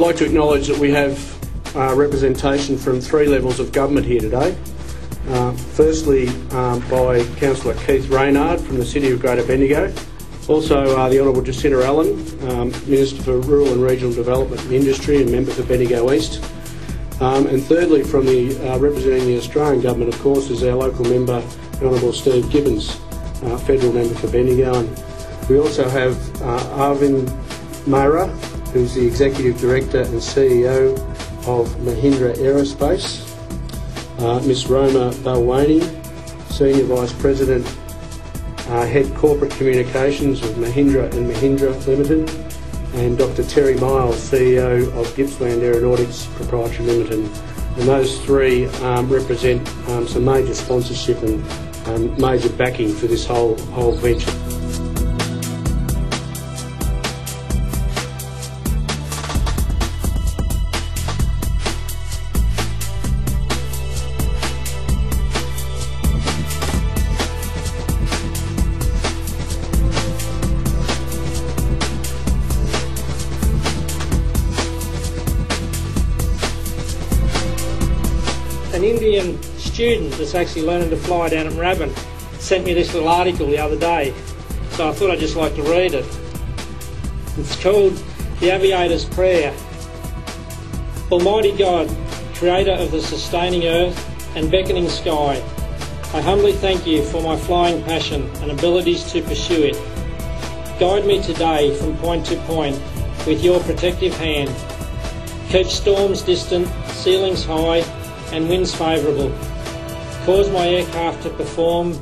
like to acknowledge that we have representation from 3 levels of government here today. Firstly, by Councillor Keith Raynard from the City of Greater Bendigo. Also, the Honourable Jacinta Allen, Minister for Rural and Regional Development and Industry and Member for Bendigo East. And thirdly, from representing the Australian Government, of course, is our local member, the Honourable Steve Gibbons, Federal Member for Bendigo. And we also have Arvind Mehra, who's the Executive Director and CEO of Mahindra Aerospace, Miss Roma Balwani, Senior Vice President, Head Corporate Communications of Mahindra and Mahindra Limited, and Dr Terry Miles, CEO of Gippsland Aeronautics Proprietary Limited. And those 3 represent some major sponsorship and major backing for this whole venture. An Indian student that's actually learning to fly down at Moorabbin sent me this little article the other day, so I thought I'd just like to read it. It's called The Aviator's Prayer. Almighty God, Creator of the sustaining earth and beckoning sky, I humbly thank you for my flying passion and abilities to pursue it. Guide me today from point to point with your protective hand. Keep storms distant, ceilings high, and winds favourable. Cause my aircraft to perform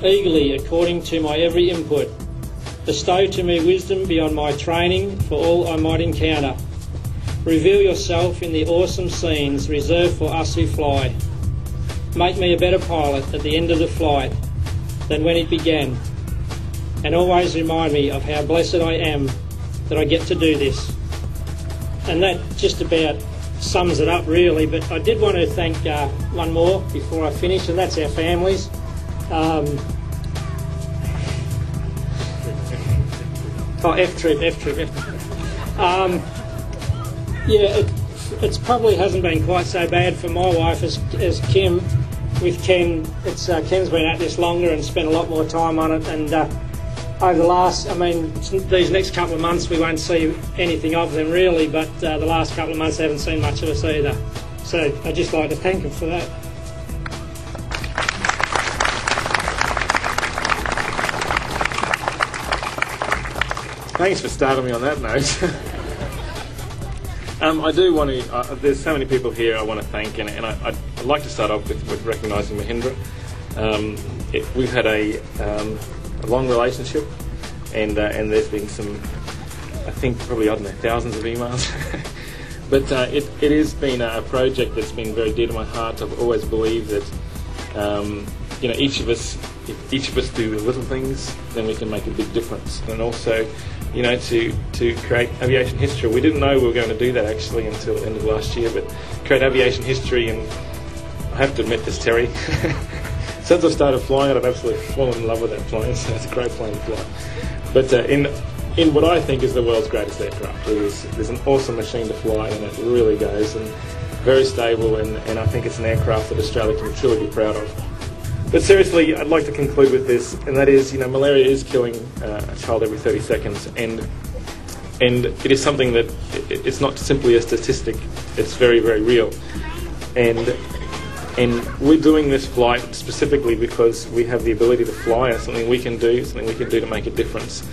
eagerly according to my every input. Bestow to me wisdom beyond my training for all I might encounter. Reveal yourself in the awesome scenes reserved for us who fly. Make me a better pilot at the end of the flight than when it began. And always remind me of how blessed I am that I get to do this. And that just about sums it up really, but I did want to thank one more before I finish, and that's our families. F-trip. Yeah, it's probably hasn't been quite so bad for my wife as Kim. With Ken, Ken's been at this longer and spent a lot more time on it, and over the last, these next couple of months we won't see anything of them really, but the last couple of months they haven't seen much of us either. So I'd just like to thank them for that. Thanks for starting me on that note. I do want to, there's so many people here I want to thank, and I'd like to start off with recognising Mahindra. We've had a long relationship, and there's been some, I think probably, I don't know, thousands of emails. But it has been a project that's been very dear to my heart. I've always believed that each of us, if each of us do the little things, then we can make a big difference. And also, to create aviation history. We didn't know we were going to do that actually until the end of last year, but create aviation history. And I have to admit this, Terry, since I started flying it, I've absolutely fallen in love with that plane. So it's a great plane to fly. But in what I think is the world's greatest aircraft, there's an awesome machine to fly, and it really goes, and very stable, and I think it's an aircraft that Australia can truly be proud of. But seriously, I'd like to conclude with this, and that is, malaria is killing a child every 30 seconds, and it is something that it's not simply a statistic; it's very, very real. And we're doing this flight specifically because we have the ability to fly, and something we can do to make a difference.